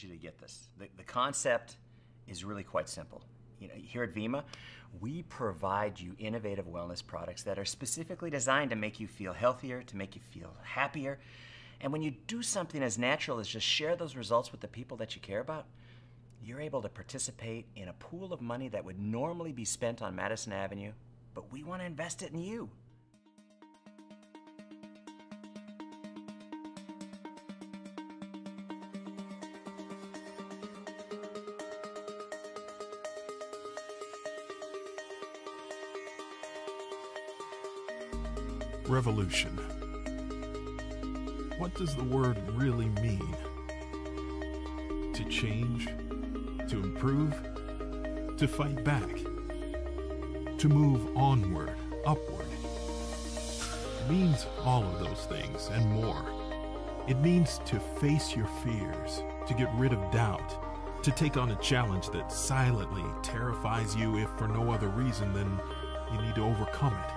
need you to get this. The concept is really quite simple. You know, here at Vemma, we provide you innovative wellness products that are specifically designed to make you feel healthier, to make you feel happier. And when you do something as natural as just share those results with the people that you care about, you're able to participate in a pool of money that would normally be spent on Madison Avenue, but we want to invest it in you. Revolution. What does the word really mean? To change, to improve, to fight back, to move onward, upward. It means all of those things and more. It means to face your fears, to get rid of doubt, to take on a challenge that silently terrifies you if for no other reason than you need to overcome it.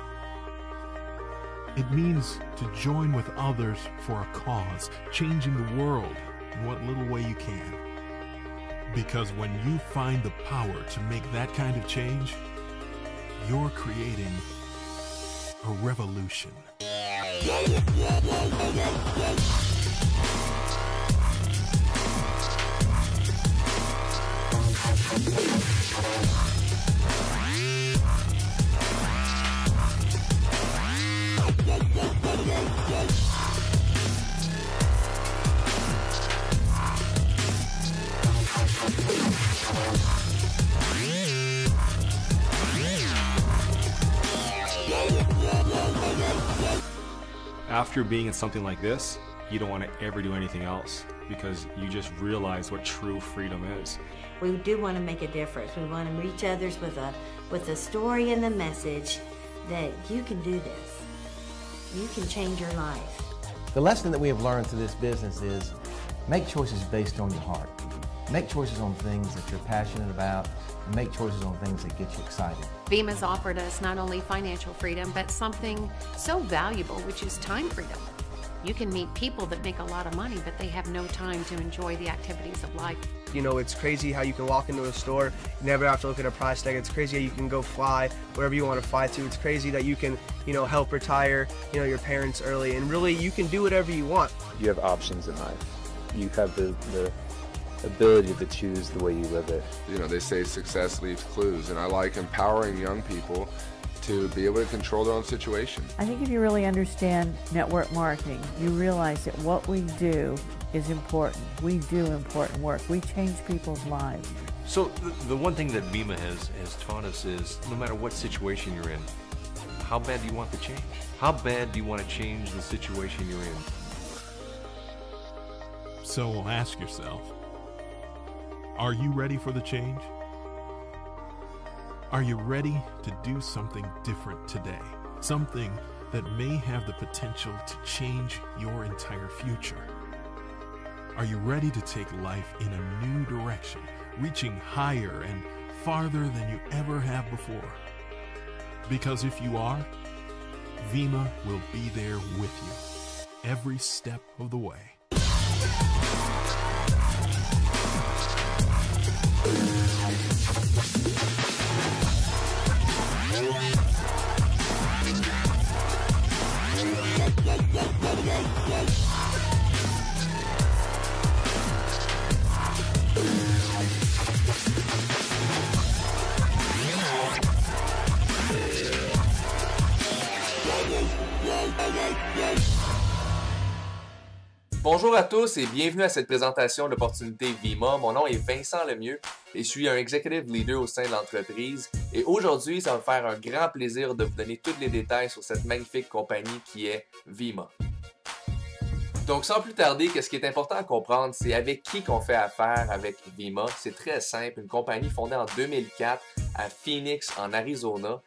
It means to join with others for a cause, changing the world in what little way you can. Because when you find the power to make that kind of change, you're creating a revolution. After being in something like this, you don't want to ever do anything else because you just realize what true freedom is. We do want to make a difference. We want to reach others with a story and a message that you can do this. You can change your life. The lesson that we have learned through this business is make choices based on your heart. Make choices on things that you're passionate about, and make choices on things that get you excited. Vemma's offered us not only financial freedom, but something so valuable, which is time freedom. You can meet people that make a lot of money, but they have no time to enjoy the activities of life. You know, it's crazy how you can walk into a store, you never have to look at a price tag. It's crazy how you can go fly wherever you want to fly to. It's crazy that you can, help retire, your parents early, and really you can do whatever you want. You have options in life. You have the ability to choose the way you live it. They say success leaves clues, and I like empowering young people to be able to control their own situation. I think if you really understand network marketing, you realize that what we do is important. We do important work. We change people's lives. So the one thing that Vemma has taught us is no matter what situation you're in, how bad do you want the change? How bad do you want to change the situation you're in? So ask yourself, are you ready for the change? Are you ready to do something different today? Something that may have the potential to change your entire future? Are you ready to take life in a new direction, reaching higher and farther than you ever have before? Because if you are, Vemma will be there with you every step of the way. Bonjour à tous et bienvenue à cette présentation d'opportunité Vemma. Mon nom est Vincent Lemieux et je suis un Executive Leader au sein de l'entreprise. Et aujourd'hui, ça va me faire un grand plaisir de vous donner tous les détails sur cette magnifique compagnie qui est Vemma. Donc sans plus tarder, ce qui est important à comprendre, c'est avec qui qu'on fait affaire avec Vemma. C'est très simple, une compagnie fondée en 2004 à Phoenix, en Arizona,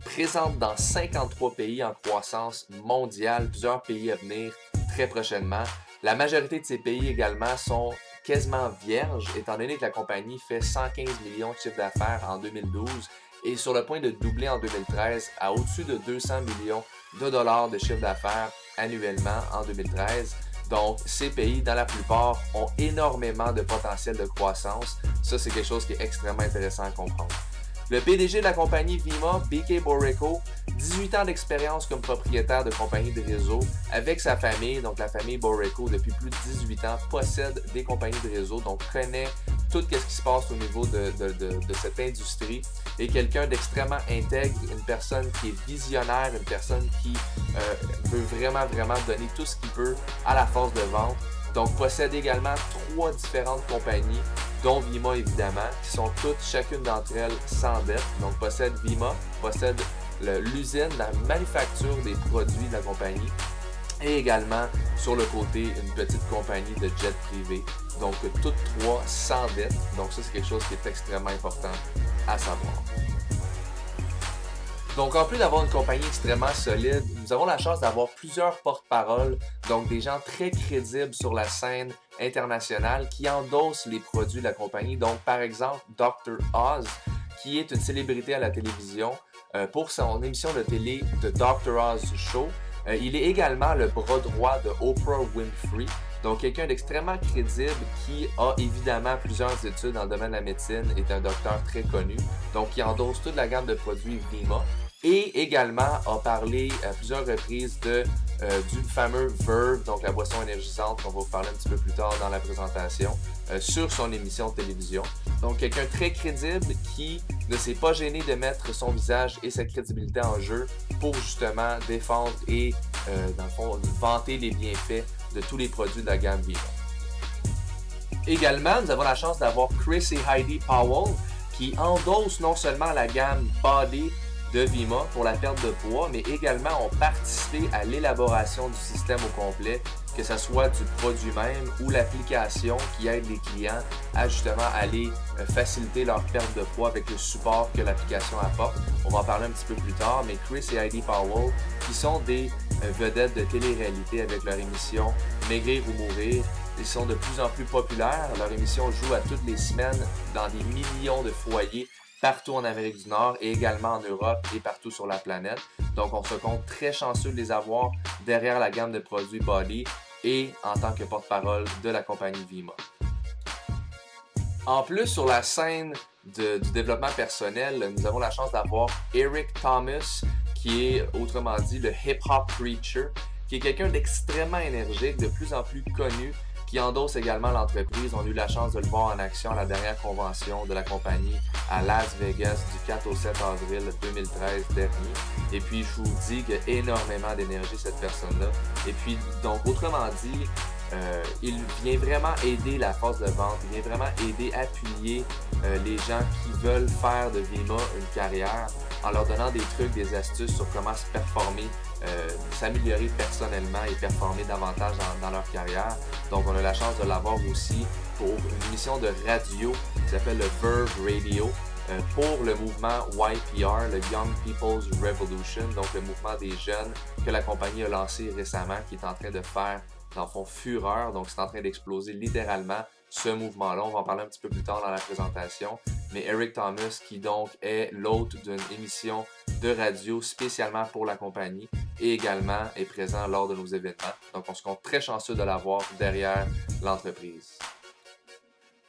présente dans 53 pays en croissance mondiale, plusieurs pays à venir très prochainement. La majorité de ces pays également sont quasiment vierges, étant donné que la compagnie fait 115 millions de chiffre d'affaires en 2012 et sur le point de doubler en 2013 à au-dessus de 200 millions de dollars de chiffre d'affaires annuellement en 2013. Donc, ces pays, dans la plupart, ont énormément de potentiel de croissance. Ça, c'est quelque chose qui est extrêmement intéressant à comprendre. Le PDG de la compagnie Vima, BK Borreco, 18 ans d'expérience comme propriétaire de compagnie de réseau avec sa famille, donc la famille Borreco depuis plus de 18 ans, possède des compagnies de réseau, donc connaît tout ce qui se passe au niveau de cette industrie, et quelqu'un d'extrêmement intègre, une personne qui est visionnaire, une personne qui veut vraiment donner tout ce qu'il peut à la force de vente. Donc possède également 3 différentes compagnies, dont Vima évidemment, qui sont toutes, chacune d'entre elles, sans dette. Donc possède Vima, possède l'usine, la manufacture des produits de la compagnie, et également sur le côté une petite compagnie de jet privé. Donc toutes 3 sans dette. Donc ça, c'est quelque chose qui est extrêmement important à savoir. Donc, en plus d'avoir une compagnie extrêmement solide, nous avons la chance d'avoir plusieurs porte-paroles, donc des gens très crédibles sur la scène internationale qui endossent les produits de la compagnie. Donc, par exemple, Dr. Oz, qui est une célébrité à la télévision pour son émission de télé The Dr. Oz Show. Il est également le bras droit de Oprah Winfrey. Donc, quelqu'un d'extrêmement crédible qui a évidemment plusieurs études dans le domaine de la médecine, est un docteur très connu, donc qui endosse toute la gamme de produits Vima, et également a parlé à plusieurs reprises du fameux Verve, donc la boisson énergisante qu'on va vous parler un petit peu plus tard dans la présentation, sur son émission de télévision. Donc, quelqu'un très crédible qui ne s'est pas gêné de mettre son visage et sa crédibilité en jeu pour justement défendre et, dans le fond, vanter les bienfaits de tous les produits de la gamme Vima. Également, nous avons la chance d'avoir Chris et Heidi Powell qui endossent non seulement la gamme Body de Vima pour la perte de poids, mais également ont participé à l'élaboration du système au complet, que ce soit du produit même ou l'application qui aide les clients à justement aller faciliter leur perte de poids avec le support que l'application apporte. On va en parler un petit peu plus tard, mais Chris et Heidi Powell, qui sont des vedettes de télé-réalité avec leur émission Maigrir ou mourir, ils sont de plus en plus populaires. Leur émission joue à toutes les semaines dans des millions de foyers partout en Amérique du Nord et également en Europe et partout sur la planète. Donc, on se compte très chanceux de les avoir derrière la gamme de produits Body et en tant que porte-parole de la compagnie Vima. En plus, sur la scène du développement personnel, nous avons la chance d'avoir Eric Thomas, qui est autrement dit le hip-hop preacher, qui est quelqu'un d'extrêmement énergique, de plus en plus connu, qui endosse également l'entreprise. On a eu la chance de le voir en action à la dernière convention de la compagnie à Las Vegas du 4 au 7 avril 2013 dernier. Et puis, je vous dis qu'il y a énormément d'énergie, cette personne-là. Et puis, donc, autrement dit, il vient vraiment aider la force de vente, il vient vraiment aider, appuyer les gens qui veulent faire de Vima une carrière en leur donnant des trucs, des astuces sur comment se performer, s'améliorer personnellement et performer davantage dans leur carrière. Donc, on a la chance de l'avoir aussi pour une émission de radio qui s'appelle le Verve Radio pour le mouvement YPR, le Young People's Revolution, donc le mouvement des jeunes que la compagnie a lancé récemment, qui est en train de faire, dans le fond, fureur. Donc, c'est en train d'exploser littéralement ce mouvement-là. On va en parler un petit peu plus tard dans la présentation. Mais Eric Thomas, qui donc est l'hôte d'une émission de radio spécialement pour la compagnie et également est présent lors de nos événements. Donc, on se compte très chanceux de l'avoir derrière l'entreprise.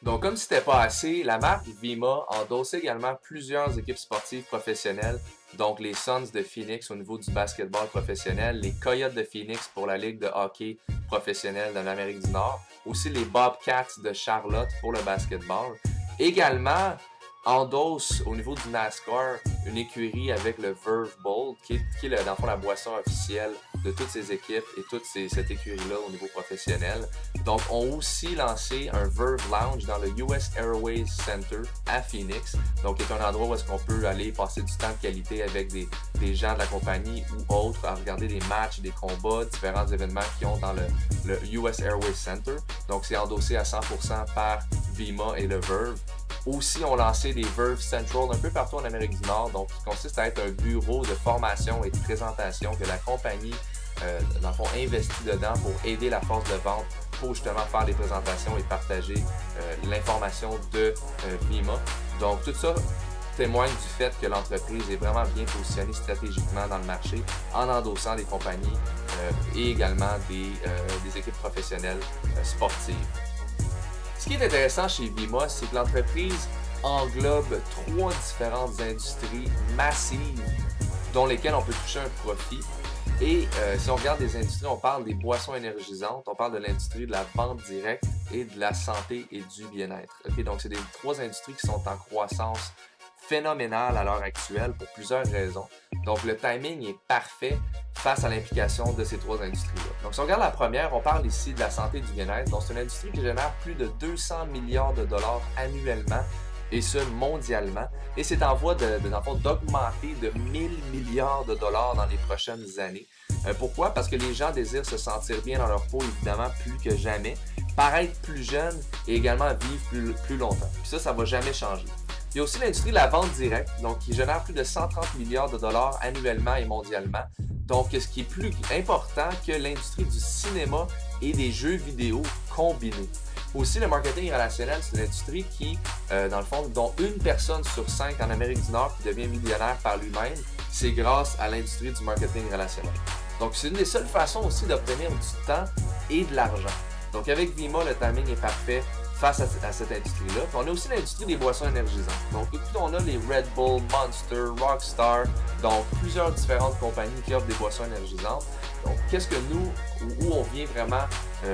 Donc, comme si c'était pas assez, la marque Vima endosse également plusieurs équipes sportives professionnelles, donc les Suns de Phoenix au niveau du basketball professionnel, les Coyotes de Phoenix pour la ligue de hockey professionnelle de l'Amérique du Nord, aussi les Bobcats de Charlotte pour le basketball. Également, endosse au niveau du NASCAR une écurie avec le Verve Bowl, qui est dans le fond la boisson officielle de toutes ces équipes et toute cette écurie-là au niveau professionnel. Donc, ont aussi lancé un Verve Lounge dans le US Airways Center à Phoenix, donc qui est un endroit où est-ce qu'on peut aller passer du temps de qualité avec des gens de la compagnie ou autres, à regarder des matchs, des combats, différents événements qu'ils ont dans le US Airways Center. Donc, c'est endossé à 100% par Vima et le Verve. Aussi, ont lancé des Verve Central un peu partout en Amérique du Nord, donc qui consiste à être un bureau de formation et de présentation que la compagnie, dans le fond, investit dedans pour aider la force de vente pour justement faire des présentations et partager l'information de Vima. Donc, tout ça témoigne du fait que l'entreprise est vraiment bien positionnée stratégiquement dans le marché en endossant des compagnies et également des équipes professionnelles sportives. Ce qui est intéressant chez Vima, c'est que l'entreprise englobe 3 différentes industries massives dont lesquelles on peut toucher un profit. Et si on regarde les industries, on parle des boissons énergisantes, on parle de l'industrie de la vente directe et de la santé et du bien-être. Okay? Donc, c'est des 3 industries qui sont en croissance phénoménale à l'heure actuelle pour plusieurs raisons. Donc, le timing est parfait face à l'implication de ces 3 industries-là. Donc, si on regarde la première, on parle ici de la santé et du bien-être. Donc, c'est une industrie qui génère plus de 200 milliards de dollars annuellement, et ce, mondialement. Et c'est en voie d'augmenter de 1000 milliards de dollars dans les prochaines années. Pourquoi? Parce que les gens désirent se sentir bien dans leur peau, évidemment, plus que jamais, paraître plus jeune et également vivre plus longtemps. Puis ça ne va jamais changer. Il y a aussi l'industrie de la vente directe, donc qui génère plus de 130 milliards de dollars annuellement et mondialement. Donc, ce qui est plus important que l'industrie du cinéma et des jeux vidéo combinés. Aussi, le marketing relationnel, c'est une industrie qui, dans le fond, dont une personne sur 5 en Amérique du Nord qui devient millionnaire par lui-même, c'est grâce à l'industrie du marketing relationnel. Donc, c'est une des seules façons aussi d'obtenir du temps et de l'argent. Donc, avec Vima, le timing est parfait face à cette industrie-là. Puis on a aussi l'industrie des boissons énergisantes. Donc, écoutez, on a les Red Bull, Monster, Rockstar, donc plusieurs différentes compagnies qui offrent des boissons énergisantes. Donc, qu'est-ce que nous, où on vient vraiment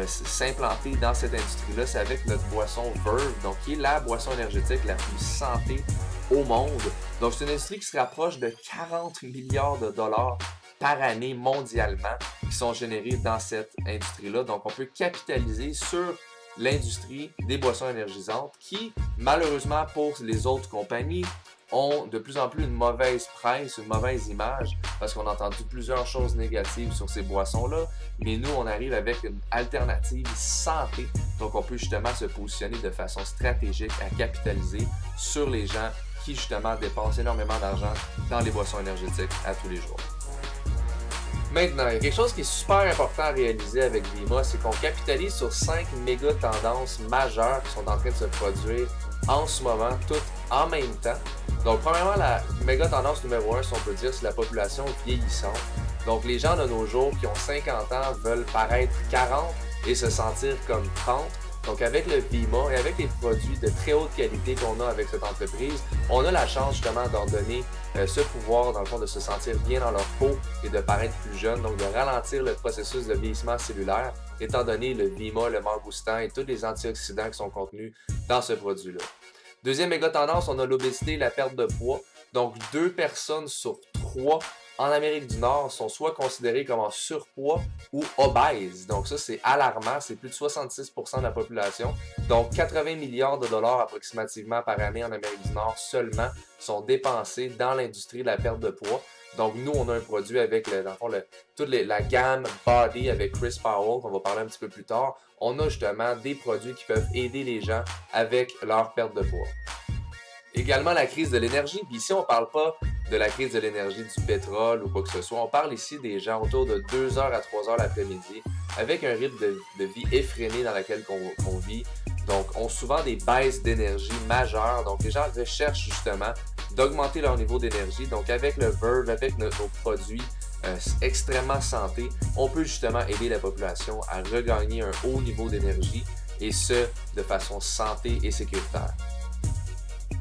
s'implanter dans cette industrie-là, c'est avec notre boisson Verve, donc qui est la boisson énergétique la plus santé au monde. Donc, c'est une industrie qui se rapproche de 40 milliards de dollars par année mondialement qui sont générés dans cette industrie-là. Donc, on peut capitaliser sur l'industrie des boissons énergisantes qui, malheureusement pour les autres compagnies, ont de plus en plus une mauvaise presse, une mauvaise image, parce qu'on a entendu plusieurs choses négatives sur ces boissons-là, mais nous, on arrive avec une alternative santé, donc on peut justement se positionner de façon stratégique à capitaliser sur les gens qui, justement, dépensent énormément d'argent dans les boissons énergétiques à tous les jours. Maintenant, il y a quelque chose qui est super important à réaliser avec Vima, c'est qu'on capitalise sur 5 méga tendances majeures qui sont en train de se produire en ce moment, toutes en même temps. Donc, premièrement, la méga tendance numéro 1, si on peut dire, c'est la population vieillissante. Donc, les gens de nos jours qui ont 50 ans veulent paraître 40 et se sentir comme 30. Donc, avec le Vima et avec les produits de très haute qualité qu'on a avec cette entreprise, on a la chance justement d'en donner ce pouvoir, dans le fond, de se sentir bien dans leur peau et de paraître plus jeune, donc de ralentir le processus de vieillissement cellulaire, étant donné le Vima, le Mangoustan et tous les antioxydants qui sont contenus dans ce produit-là. Deuxième méga tendance, on a l'obésité et la perte de poids. Donc, 2 personnes sur 3 en Amérique du Nord sont soit considérées comme en surpoids ou obèses. Donc ça, c'est alarmant. C'est plus de 66% de la population. Donc 80 milliards de dollars approximativement par année en Amérique du Nord seulement sont dépensés dans l'industrie de la perte de poids. Donc nous, on a un produit avec dans le fond, toute la gamme Body avec Chris Powell, qu'on va parler un petit peu plus tard. On a justement des produits qui peuvent aider les gens avec leur perte de poids. Également la crise de l'énergie. Puis ici, on ne parle pas de la crise de l'énergie du pétrole ou quoi que ce soit. On parle ici des gens autour de 2h à 3h l'après-midi avec un rythme de vie effréné dans lequel on vit. Donc, ont souvent des baisses d'énergie majeures. Donc, les gens recherchent justement d'augmenter leur niveau d'énergie. Donc, avec le Verve, avec nos produits extrêmement santé, on peut justement aider la population à regagner un haut niveau d'énergie et ce, de façon santé et sécuritaire.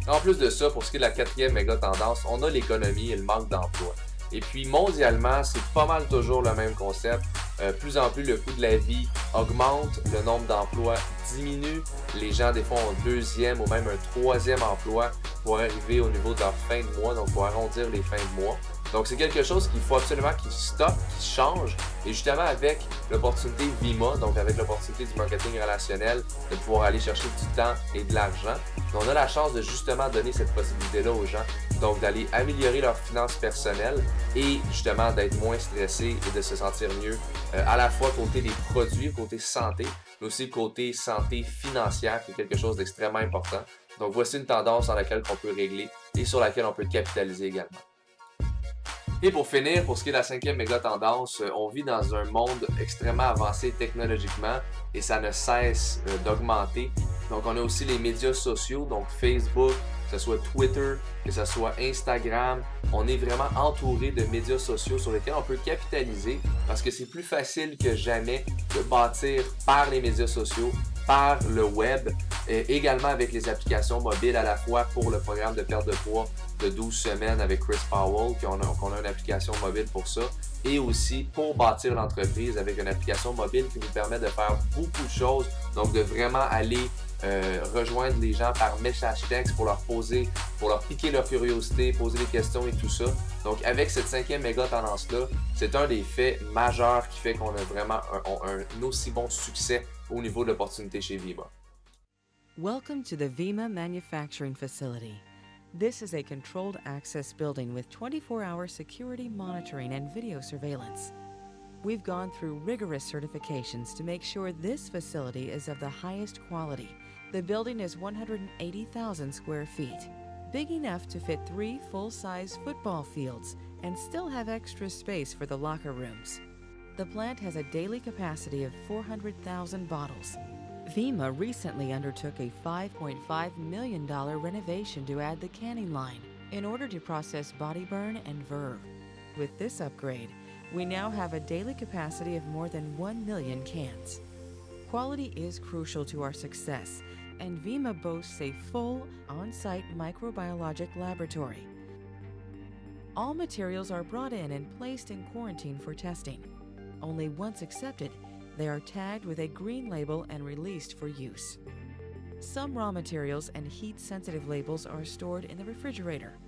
En plus de ça, pour ce qui est de la 4e méga tendance, on a l'économie et le manque d'emploi. Et puis mondialement, c'est pas mal toujours le même concept. Plus en plus, le coût de la vie augmente, le nombre d'emplois diminue. Les gens, des fois, ont un 2e ou même un 3e emploi pour arriver au niveau de leur fin de mois, donc pour arrondir les fins de mois. Donc, c'est quelque chose qu'il faut absolument qu'il stoppe, qu'il change. Et justement, avec l'opportunité Vima, donc avec l'opportunité du marketing relationnel, de pouvoir aller chercher du temps et de l'argent, on a la chance de justement donner cette possibilité-là aux gens. Donc, d'aller améliorer leurs finances personnelles et justement d'être moins stressés et de se sentir mieux, à la fois côté des produits, côté santé, mais aussi côté santé financière, qui est quelque chose d'extrêmement important. Donc, voici une tendance dans laquelle on peut régler et sur laquelle on peut capitaliser également. Et pour finir, pour ce qui est de la 5e méga tendance, on vit dans un monde extrêmement avancé technologiquement et ça ne cesse d'augmenter. Donc on a aussi les médias sociaux, donc Facebook, ce soit Twitter, que ce soit Instagram. On est vraiment entouré de médias sociaux sur lesquels on peut capitaliser parce que c'est plus facile que jamais de bâtir par les médias sociaux, par le web, et également avec les applications mobiles à la fois pour le programme de perte de poids de 12 semaines avec Chris Powell, qu'on a une application mobile pour ça, et aussi pour bâtir l'entreprise avec une application mobile qui nous permet de faire beaucoup de choses, donc de vraiment aller rejoindre les gens par message texte pour leur piquer leur curiosité, poser des questions et tout ça. Donc avec cette 5e méga tendance-là, c'est un des faits majeurs qui fait qu'on a vraiment un aussi bon succès au niveau de l'opportunité chez Vima. Welcome to the Vima Manufacturing Facility. This is a controlled access building with 24-hour security monitoring and video surveillance. We've gone through rigorous certifications to make sure this facility is of the highest quality. The building is 180,000 square feet, big enough to fit 3 full-size football fields and still have extra space for the locker rooms. The plant has a daily capacity of 400,000 bottles. Vima recently undertook a $5.5 million renovation to add the canning line in order to process body burn and verve. With this upgrade, we now have a daily capacity of more than 1 million cans. Quality is crucial to our success, and Vima boasts a full on-site microbiologic laboratory. All materials are brought in and placed in quarantine for testing. Only once accepted, they are tagged with a green label and released for use. Some raw materials and heat-sensitive labels are stored in the refrigerator.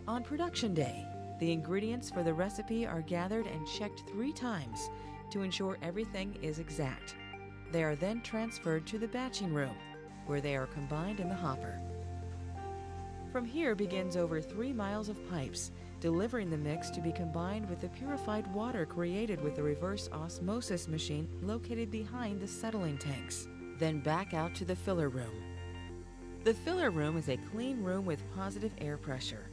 On production day, the ingredients for the recipe are gathered and checked 3 times to ensure everything is exact. They are then transferred to the batching room, where they are combined in the hopper. From here begins over 3 miles of pipes, delivering the mix to be combined with the purified water created with the reverse osmosis machine located behind the settling tanks, then back out to the filler room. The filler room is a clean room with positive air pressure.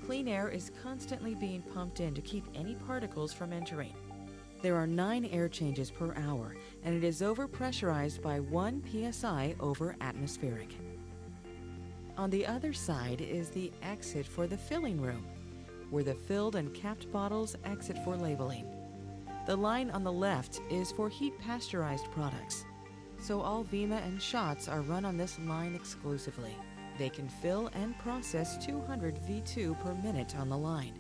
Clean air is constantly being pumped in to keep any particles from entering. There are 9 air changes per hour, and it is overpressurized by 1 psi over atmospheric. On the other side is the exit for the filling room, where the filled and capped bottles exit for labeling. The line on the left is for heat pasteurized products, so all Vima and shots are run on this line exclusively. They can fill and process 200 V2 per minute on the line.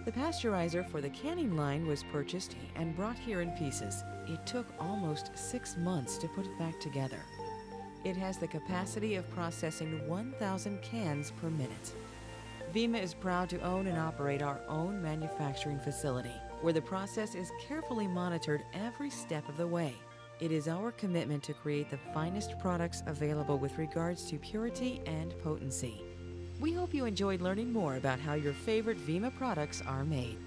The pasteurizer for the canning line was purchased and brought here in pieces. It took almost 6 months to put it back together. It has the capacity of processing 1,000 cans per minute. Vima is proud to own and operate our own manufacturing facility, where the process is carefully monitored every step of the way. It is our commitment to create the finest products available with regards to purity and potency. We hope you enjoyed learning more about how your favorite Vima products are made.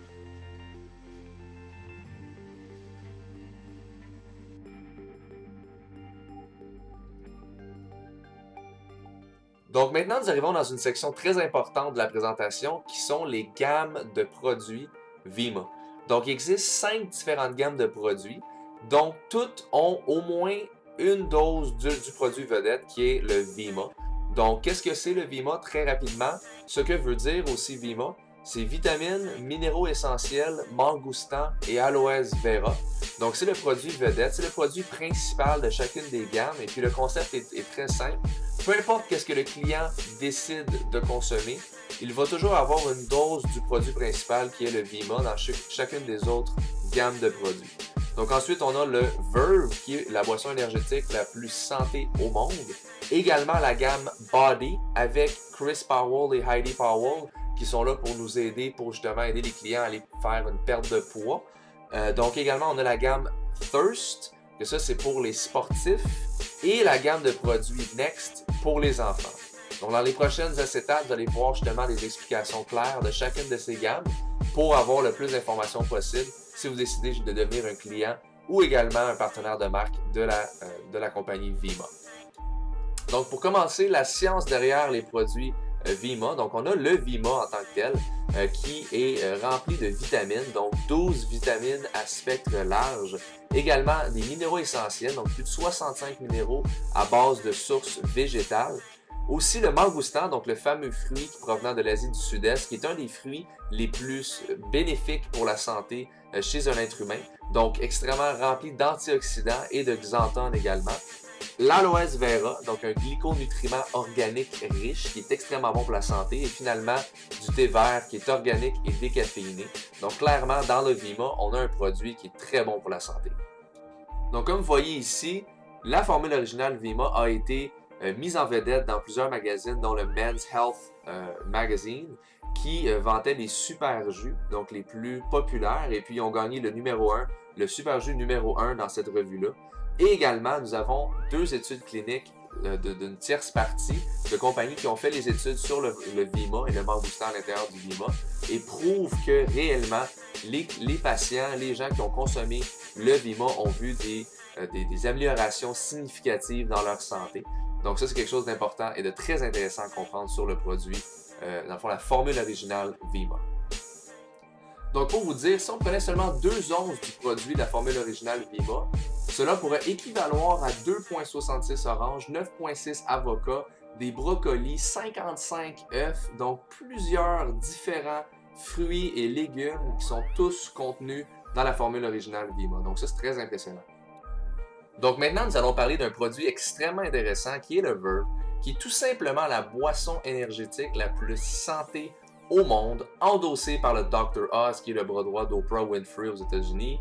Donc maintenant, nous arrivons dans une section très importante de la présentation qui sont les gammes de produits Vima. Donc il existe 5 différentes gammes de produits, donc toutes ont au moins une dose du produit vedette qui est le Vima. Donc qu'est-ce que c'est le Vima? Très rapidement, ce que veut dire aussi Vima, c'est vitamines, minéraux essentiels, mangostan et aloès vera. Donc c'est le produit vedette, c'est le produit principal de chacune des gammes et puis le concept est très simple. Peu importe qu'est-ce que le client décide de consommer, il va toujours avoir une dose du produit principal qui est le Vima dans chacune des autres gammes de produits. Donc ensuite, on a le Verve qui est la boisson énergétique la plus santé au monde. Également la gamme Body avec Chris Powell et Heidi Powell qui sont là pour nous aider, pour justement aider les clients à aller faire une perte de poids. Donc également, on a la gamme Thirst, que ça c'est pour les sportifs, et la gamme de produits Next pour les enfants. Donc dans les prochaines acétates, vous allez voir justement des explications claires de chacune de ces gammes pour avoir le plus d'informations possible si vous décidez de devenir un client ou également un partenaire de marque de la compagnie Vima. Donc pour commencer, la science derrière les produits Vima. Donc on a le Vima en tant que tel qui est rempli de vitamines, donc 12 vitamines à spectre large. Également des minéraux essentiels, donc plus de 65 minéraux à base de sources végétales. Aussi le mangoustan, donc le fameux fruit provenant de l'Asie du Sud-Est, qui est un des fruits les plus bénéfiques pour la santé chez un être humain, donc extrêmement rempli d'antioxydants et de xanthone également. L'aloès vera, donc un glyconutriment organique riche qui est extrêmement bon pour la santé, et finalement du thé vert qui est organique et décaféiné. Donc clairement, dans le Vima, on a un produit qui est très bon pour la santé. Donc comme vous voyez ici, la formule originale Vima a été mise en vedette dans plusieurs magazines, dont le Men's Health Magazine, qui vantait les super jus, donc les plus populaires, et puis ils ont gagné le numéro 1, le super jus numéro 1 dans cette revue-là. Et également, nous avons 2 études cliniques d'une tierce partie de compagnies qui ont fait les études sur le Vima et le mangoustan à l'intérieur du Vima et prouvent que réellement, les patients, les gens qui ont consommé le Vima ont vu des améliorations significatives dans leur santé. Donc ça, c'est quelque chose d'important et de très intéressant à comprendre sur le produit, dans le fond, la formule originale Vima. Donc pour vous dire, si on prenait seulement 2 onces du produit de la formule originale Vima, cela pourrait équivaloir à 2,66 oranges, 9,6 avocats, des brocolis, 55 œufs, donc plusieurs différents fruits et légumes qui sont tous contenus dans la formule originale Vima. Donc ça, c'est très impressionnant. Donc maintenant, nous allons parler d'un produit extrêmement intéressant qui est le Verve, qui est tout simplement la boisson énergétique la plus santé au monde, endossé par le Dr. Oz, qui est le bras droit d'Oprah Winfrey aux États-Unis.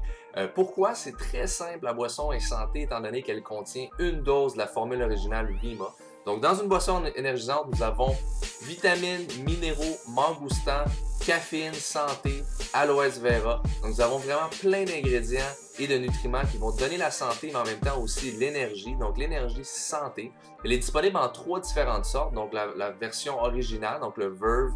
Pourquoi? C'est très simple, la boisson est santé étant donné qu'elle contient une dose de la formule originale Vima. Donc dans une boisson énergisante, nous avons vitamines, minéraux, mangoustan, caféine, santé, aloès vera. Donc nous avons vraiment plein d'ingrédients et de nutriments qui vont donner la santé, mais en même temps aussi l'énergie. Donc l'énergie santé. Elle est disponible en 3 différentes sortes. Donc la version originale, donc le Verve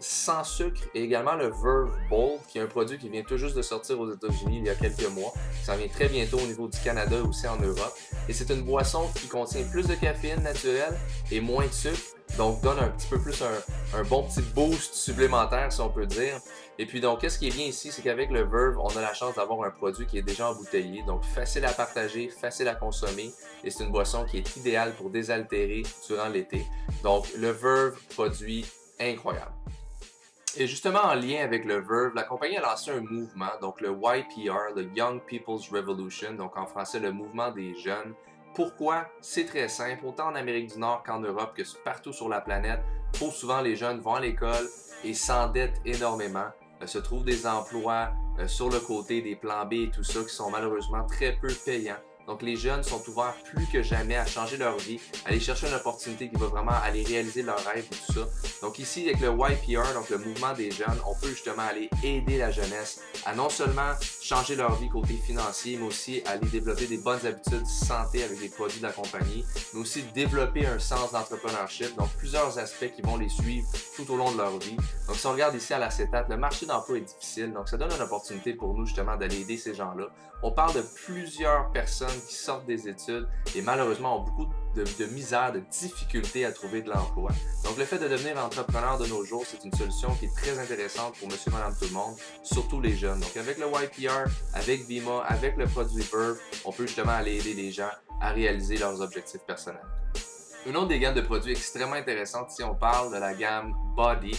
sans sucre et également le Verve Bold, qui est un produit qui vient tout juste de sortir aux États-Unis il y a quelques mois. Ça vient très bientôt au niveau du Canada et aussi en Europe. Et c'est une boisson qui contient plus de caféine naturelle et moins de sucre, donc donne un petit peu plus un bon petit boost supplémentaire, si on peut dire. Et puis donc, qu'est-ce qui est bien ici, c'est qu'avec le Verve, on a la chance d'avoir un produit qui est déjà embouteillé, donc facile à partager, facile à consommer, et c'est une boisson qui est idéale pour désaltérer durant l'été. Donc le Verve, produit incroyable. Et justement, en lien avec le Verve, la compagnie a lancé un mouvement, donc le YPR, le Young People's Revolution, donc en français le mouvement des jeunes. Pourquoi? C'est très simple, autant en Amérique du Nord qu'en Europe, que partout sur la planète, trop souvent les jeunes vont à l'école et s'endettent énormément, se trouvent des emplois sur le côté, des plans B et tout ça, qui sont malheureusement très peu payants. Donc les jeunes sont ouverts plus que jamais à changer leur vie, à aller chercher une opportunité qui va vraiment aller réaliser leurs rêves et tout ça. Donc ici, avec le YPR, donc le mouvement des jeunes, on peut justement aller aider la jeunesse à non seulement changer leur vie côté financier, mais aussi aller développer des bonnes habitudes santé avec les produits de la compagnie, mais aussi développer un sens d'entrepreneurship, donc plusieurs aspects qui vont les suivre tout au long de leur vie. Donc si on regarde ici à l'acétate, le marché d'emploi est difficile, donc ça donne une opportunité pour nous justement d'aller aider ces gens-là. On parle de plusieurs personnes qui sortent des études et malheureusement ont beaucoup de misère, de difficultés à trouver de l'emploi. Donc le fait de devenir entrepreneur de nos jours, c'est une solution qui est très intéressante pour monsieur, madame, tout le monde, surtout les jeunes. Donc avec le YPR, avec Vima, avec le produit Verve, on peut justement aller aider les gens à réaliser leurs objectifs personnels. Une autre des gammes de produits extrêmement intéressantes, si on parle de la gamme Body,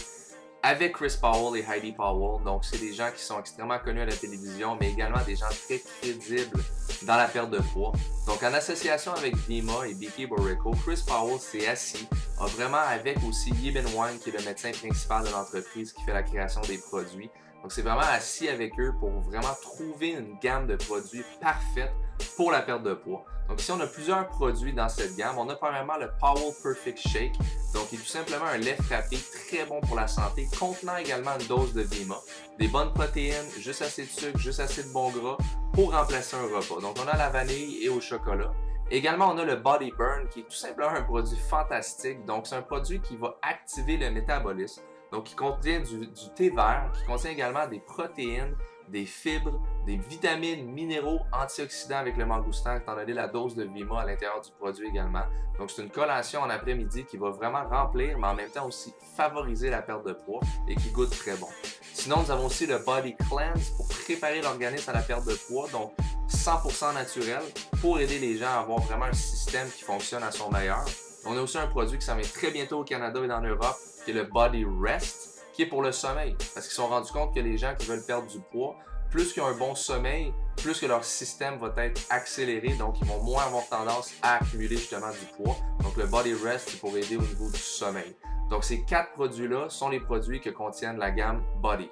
avec Chris Powell et Heidi Powell. Donc, c'est des gens qui sont extrêmement connus à la télévision, mais également des gens très crédibles dans la perte de poids. Donc, en association avec Vima et Vicky Borrico, Chris Powell s'est assis, a vraiment avec aussi Yibin Wang, qui est le médecin principal de l'entreprise qui fait la création des produits. Donc, c'est vraiment assis avec eux pour vraiment trouver une gamme de produits parfaite pour la perte de poids. Donc ici, on a plusieurs produits dans cette gamme. On a premièrement le Powell Perfect Shake, donc qui est tout simplement un lait frappé très bon pour la santé, contenant également une dose de Vima, des bonnes protéines, juste assez de sucre, juste assez de bons gras pour remplacer un repas. Donc on a la vanille et au chocolat. Également, on a le Body Burn, qui est tout simplement un produit fantastique. Donc c'est un produit qui va activer le métabolisme, donc qui contient du thé vert, qui contient également des protéines des fibres, des vitamines, minéraux, antioxydants avec le mangoustan, étant donné la dose de Vima à l'intérieur du produit également. Donc c'est une collation en après-midi qui va vraiment remplir, mais en même temps aussi favoriser la perte de poids et qui goûte très bon. Sinon, nous avons aussi le Body Cleanse pour préparer l'organisme à la perte de poids, donc 100% naturel pour aider les gens à avoir vraiment un système qui fonctionne à son meilleur. On a aussi un produit qui s'en vient très bientôt au Canada et en Europe, qui est le Body Rest, qui est pour le sommeil. Parce qu'ils se sont rendus compte que les gens qui veulent perdre du poids, plus qu'ils ont un bon sommeil, plus que leur système va être accéléré, donc ils vont moins avoir tendance à accumuler justement du poids. Donc le Body Rest, c'est pour aider au niveau du sommeil. Donc ces 4 produits-là sont les produits que contiennent la gamme Body.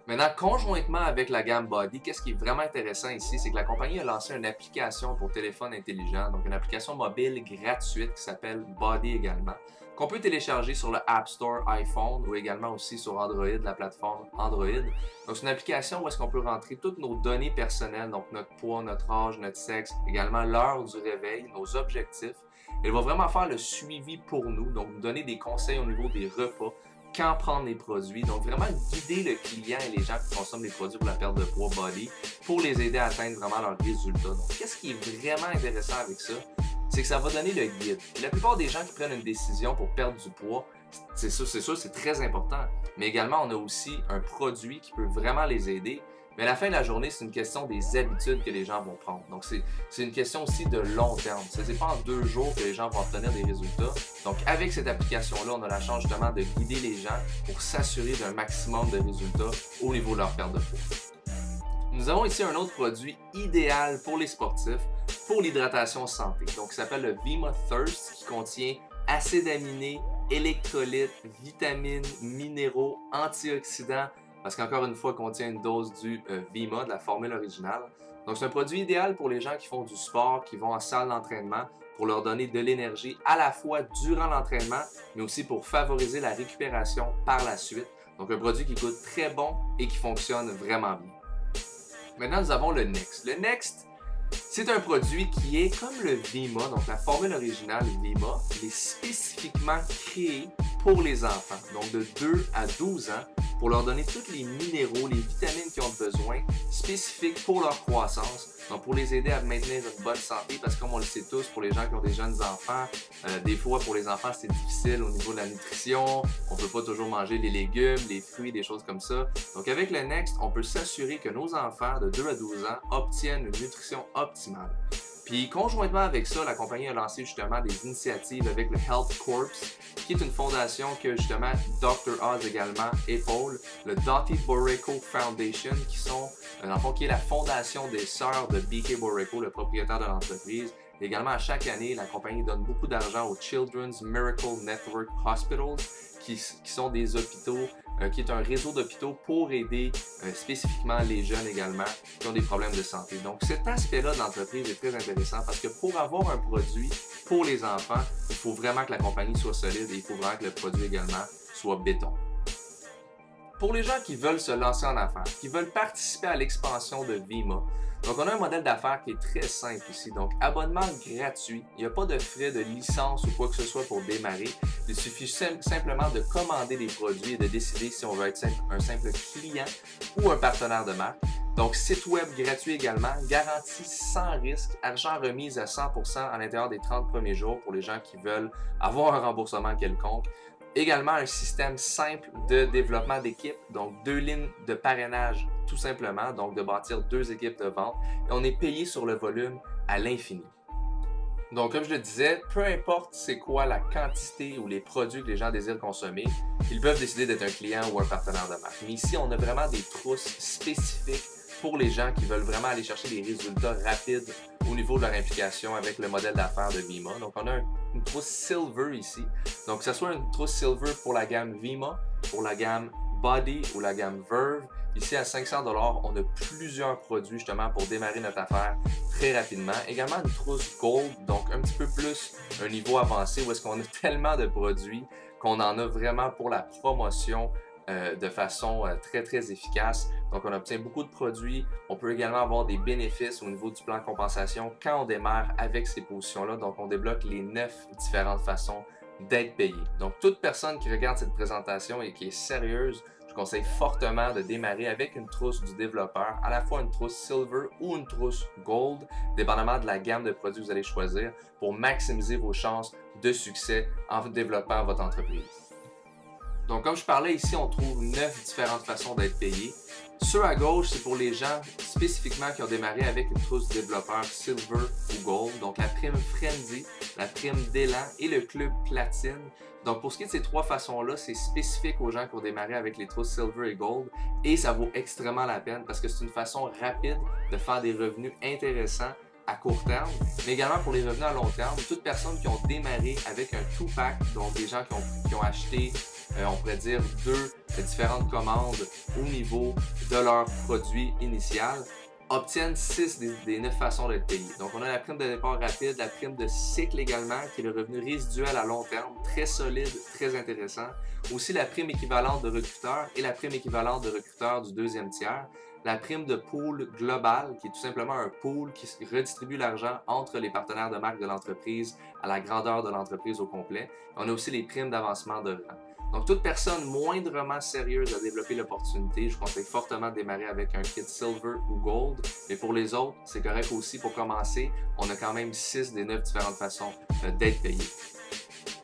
Maintenant, conjointement avec la gamme Body, qu'est-ce qui est vraiment intéressant ici, c'est que la compagnie a lancé une application pour téléphone intelligent, donc une application mobile gratuite qui s'appelle Body également, qu'on peut télécharger sur le App Store iPhone ou également aussi sur Android, la plateforme Android. Donc c'est une application où est-ce qu'on peut rentrer toutes nos données personnelles, donc notre poids, notre âge, notre sexe, également l'heure du réveil, nos objectifs. Elle va vraiment faire le suivi pour nous, donc nous donner des conseils au niveau des repas, quand prendre les produits, donc vraiment guider le client et les gens qui consomment les produits pour la perte de poids Body pour les aider à atteindre vraiment leurs résultats. Donc qu'est-ce qui est vraiment intéressant avec ça? C'est que ça va donner le guide. Et la plupart des gens qui prennent une décision pour perdre du poids, c'est sûr, c'est très important. Mais également, on a aussi un produit qui peut vraiment les aider. Mais à la fin de la journée, c'est une question des habitudes que les gens vont prendre. Donc, c'est une question aussi de long terme. Ce n'est pas en 2 jours que les gens vont obtenir des résultats. Donc, avec cette application-là, on a la chance justement de guider les gens pour s'assurer d'un maximum de résultats au niveau de leur perte de poids. Nous avons ici un autre produit idéal pour les sportifs, pour l'hydratation santé. Donc, il s'appelle le Vima Thirst, qui contient acides aminés, électrolytes, vitamines, minéraux, antioxydants, parce qu'encore une fois, il contient une dose du Vima, de la formule originale. Donc, c'est un produit idéal pour les gens qui font du sport, qui vont en salle d'entraînement, pour leur donner de l'énergie à la fois durant l'entraînement, mais aussi pour favoriser la récupération par la suite. Donc, un produit qui goûte très bon et qui fonctionne vraiment bien. Maintenant, nous avons le Next. Le Next, c'est un produit qui est comme le Vima, donc la formule originale Vima, il est spécifiquement créé pour les enfants, donc de 2 à 12 ans, pour leur donner tous les minéraux, les vitamines qu'ils ont besoin, spécifiques pour leur croissance, donc pour les aider à maintenir une bonne santé, parce que comme on le sait tous, pour les gens qui ont des jeunes enfants, des fois pour les enfants c'est difficile au niveau de la nutrition, on ne peut pas toujours manger les légumes, les fruits, des choses comme ça. Donc avec le Next, on peut s'assurer que nos enfants de 2 à 12 ans obtiennent une nutrition optimale. Puis conjointement avec ça, la compagnie a lancé justement des initiatives avec le Health Corps, qui est une fondation que justement Dr. Oz également épaule, le Dottie Borreco Foundation, qui est la fondation des sœurs de B.K. Borreco, le propriétaire de l'entreprise. Également, à chaque année, la compagnie donne beaucoup d'argent au Children's Miracle Network Hospitals, qui sont des hôpitaux, qui est un réseau d'hôpitaux pour aider spécifiquement les jeunes également qui ont des problèmes de santé. Donc cet aspect-là de l'entreprise est très intéressant parce que pour avoir un produit pour les enfants, il faut vraiment que la compagnie soit solide et il faut vraiment que le produit également soit béton. Pour les gens qui veulent se lancer en affaires, qui veulent participer à l'expansion de Vima, donc on a un modèle d'affaires qui est très simple ici. Donc abonnement gratuit, il n'y a pas de frais de licence ou quoi que ce soit pour démarrer. Il suffit simplement de commander des produits et de décider si on veut être un simple client ou un partenaire de marque. Donc site web gratuit également, garantie sans risque, argent remise à 100% à l'intérieur des 30 premiers jours pour les gens qui veulent avoir un remboursement quelconque. Également, un système simple de développement d'équipe, donc 2 lignes de parrainage tout simplement, donc de bâtir 2 équipes de vente. Et on est payé sur le volume à l'infini. Donc, comme je le disais, peu importe c'est quoi la quantité ou les produits que les gens désirent consommer, ils peuvent décider d'être un client ou un partenaire de marque. Mais ici, on a vraiment des trousses spécifiques pour les gens qui veulent vraiment aller chercher des résultats rapides au niveau de leur implication avec le modèle d'affaires de Vima. Donc, on a une trousse Silver ici. Donc, que ce soit une trousse Silver pour la gamme Vima, pour la gamme Body ou la gamme Verve. Ici, à 500 $, on a plusieurs produits justement pour démarrer notre affaire très rapidement. Également, une trousse Gold, donc un petit peu plus un niveau avancé où est-ce qu'on a tellement de produits qu'on en a vraiment pour la promotion de façon très, très efficace. Donc, on obtient beaucoup de produits. On peut également avoir des bénéfices au niveau du plan de compensation quand on démarre avec ces positions-là. Donc, on débloque les 9 différentes façons d'être payé. Donc, toute personne qui regarde cette présentation et qui est sérieuse je conseille fortement de démarrer avec une trousse du développeur, à la fois une trousse Silver ou une trousse Gold, dépendamment de la gamme de produits que vous allez choisir, pour maximiser vos chances de succès en développant votre entreprise. Donc, comme je parlais ici, on trouve 9 différentes façons d'être payé. Ceux à gauche, c'est pour les gens spécifiquement qui ont démarré avec une trousse développeur Silver ou Gold. Donc, la prime Frenzy, la prime d'élan et le club Platine. Donc, pour ce qui est de ces trois façons-là, c'est spécifique aux gens qui ont démarré avec les trousses Silver et Gold. Et ça vaut extrêmement la peine parce que c'est une façon rapide de faire des revenus intéressants à court terme, mais également pour les revenus à long terme. Toutes personnes qui ont démarré avec un two-pack, donc des gens qui ont acheté, on pourrait dire, 2 différentes commandes au niveau de leur produit initial, obtiennent 6 des 9 façons d'être payés. Donc, on a la prime de départ rapide, la prime de cycle également, qui est le revenu résiduel à long terme, très solide, très intéressant. Aussi, la prime équivalente de recruteur et la prime équivalente de recruteur du deuxième tiers. La prime de pool global, qui est tout simplement un pool qui redistribue l'argent entre les partenaires de marque de l'entreprise à la grandeur de l'entreprise au complet. On a aussi les primes d'avancement de rang. Donc, toute personne moindrement sérieuse à développer l'opportunité, je conseille fortement de démarrer avec un kit Silver ou Gold. Mais pour les autres, c'est correct aussi. Pour commencer, on a quand même 6 des 9 différentes façons d'être payé.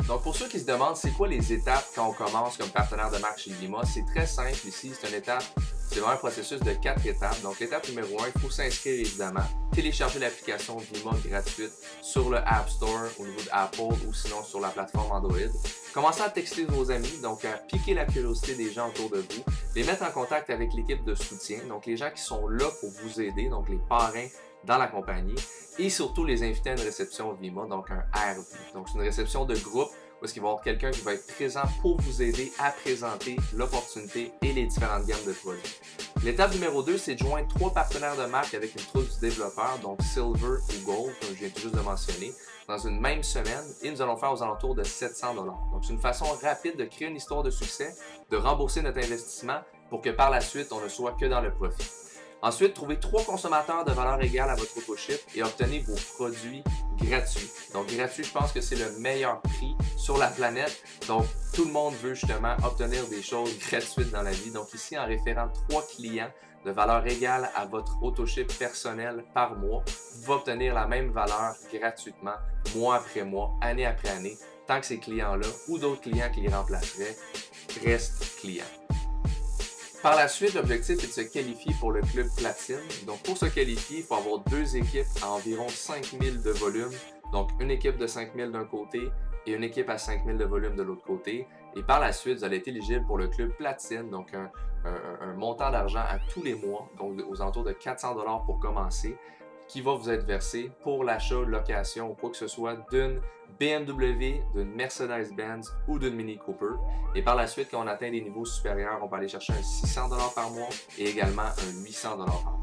Donc, pour ceux qui se demandent c'est quoi les étapes quand on commence comme partenaire de marque chez Vima, c'est très simple ici. C'est une étape, c'est vraiment un processus de 4 étapes. Donc, l'étape numéro 1, il faut s'inscrire évidemment, télécharger l'application Vima gratuite sur le App Store au niveau d'Apple ou sinon sur la plateforme Android. Commencez à texter vos amis, donc à piquer la curiosité des gens autour de vous, les mettre en contact avec l'équipe de soutien, donc les gens qui sont là pour vous aider, donc les parrains dans la compagnie, et surtout les inviter à une réception Vima, donc un RV. Donc c'est une réception de groupe où est-ce qu'il va y avoir quelqu'un qui va être présent pour vous aider à présenter l'opportunité et les différentes gammes de produits. L'étape numéro 2, c'est de joindre 3 partenaires de marque avec une trousse du développeur, donc Silver ou Gold, comme je viens tout juste de mentionner, dans une même semaine, et nous allons faire aux alentours de 700 $. Donc c'est une façon rapide de créer une histoire de succès, de rembourser notre investissement pour que par la suite, on ne soit que dans le profit. Ensuite, trouvez 3 consommateurs de valeur égale à votre autoship et obtenez vos produits gratuits. Donc, gratuit, je pense que c'est le meilleur prix sur la planète. Donc, tout le monde veut justement obtenir des choses gratuites dans la vie. Donc, ici, en référant 3 clients de valeur égale à votre autoship personnel par mois, vous pouvez obtenir la même valeur gratuitement, mois après mois, année après année, tant que ces clients-là ou d'autres clients qui les remplaceraient restent clients. Par la suite, l'objectif est de se qualifier pour le club Platine. Donc, pour se qualifier, il faut avoir 2 équipes à environ 5000 de volume. Donc, une équipe de 5000 d'un côté et une équipe à 5000 de volume de l'autre côté. Et par la suite, vous allez être éligible pour le club Platine, donc un montant d'argent à tous les mois, donc aux alentours de 400 $ pour commencer, qui va vous être versé pour l'achat, location ou quoi que ce soit d'une BMW, d'une Mercedes-Benz ou d'une Mini Cooper. Et par la suite, quand on atteint des niveaux supérieurs, on va aller chercher un 600 $ par mois et également un 800 $ par mois.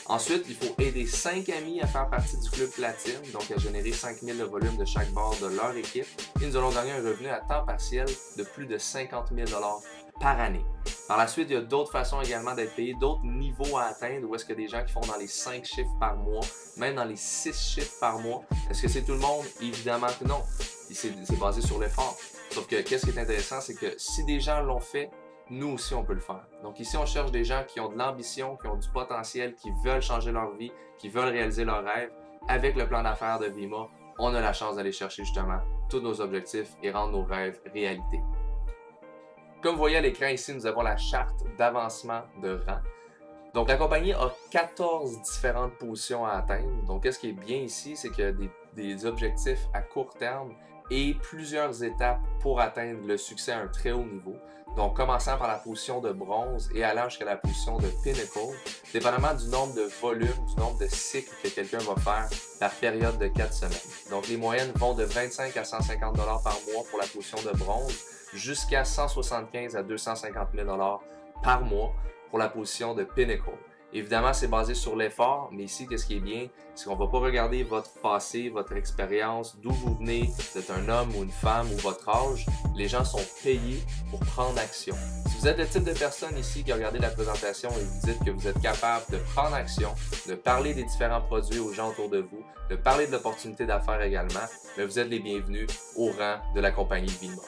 Ensuite, il faut aider 5 amis à faire partie du club Platine, donc à générer 5000 de volume de chaque bord de leur équipe. Et nous allons gagner un revenu à temps partiel de plus de 50 000 $ par année. Par la suite, il y a d'autres façons également d'être payé, d'autres niveaux à atteindre, où est-ce que des gens qui font dans les 5 chiffres par mois, même dans les 6 chiffres par mois. Est-ce que c'est tout le monde? Évidemment que non. C'est basé sur l'effort. Sauf que qu'est-ce qui est intéressant, c'est que si des gens l'ont fait, nous aussi, on peut le faire. Donc ici, on cherche des gens qui ont de l'ambition, qui ont du potentiel, qui veulent changer leur vie, qui veulent réaliser leurs rêves. Avec le plan d'affaires de Vima, on a la chance d'aller chercher justement tous nos objectifs et rendre nos rêves réalité. Comme vous voyez à l'écran ici, nous avons la charte d'avancement de rang. Donc la compagnie a 14 différentes positions à atteindre. Donc qu'est-ce qui est bien ici, c'est qu'il y a des objectifs à court terme et plusieurs étapes pour atteindre le succès à un très haut niveau. Donc, commençant par la position de bronze et allant jusqu'à la position de pinnacle, dépendamment du nombre de volumes, du nombre de cycles que quelqu'un va faire par période de 4 semaines. Donc, les moyennes vont de 25 à 150 $ par mois pour la position de bronze, jusqu'à 175 à 250 000 $ par mois pour la position de pinnacle. Évidemment, c'est basé sur l'effort, mais ici, qu'est-ce qui est bien, c'est qu'on ne va pas regarder votre passé, votre expérience, d'où vous venez, vous êtes un homme ou une femme ou votre âge. Les gens sont payés pour prendre action. Si vous êtes le type de personne ici qui a regardé la présentation et vous dites que vous êtes capable de prendre action, de parler des différents produits aux gens autour de vous, de parler de l'opportunité d'affaires également, mais vous êtes les bienvenus au rang de la compagnie Vima.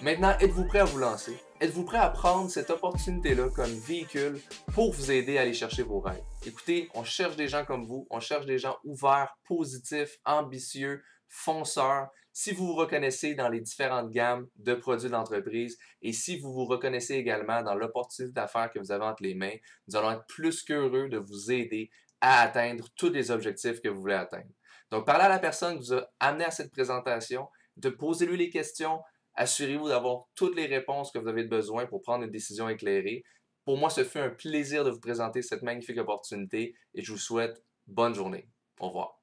Maintenant, êtes-vous prêt à vous lancer? Êtes-vous prêt à prendre cette opportunité-là comme véhicule pour vous aider à aller chercher vos rêves? Écoutez, on cherche des gens comme vous, on cherche des gens ouverts, positifs, ambitieux, fonceurs. Si vous vous reconnaissez dans les différentes gammes de produits d'entreprise et si vous vous reconnaissez également dans l'opportunité d'affaires que vous avez entre les mains, nous allons être plus qu'heureux de vous aider à atteindre tous les objectifs que vous voulez atteindre. Donc, parlez à la personne qui vous a amené à cette présentation, de poser-lui les questions. Assurez-vous d'avoir toutes les réponses que vous avez besoin pour prendre une décision éclairée. Pour moi, ce fut un plaisir de vous présenter cette magnifique opportunité et je vous souhaite bonne journée. Au revoir.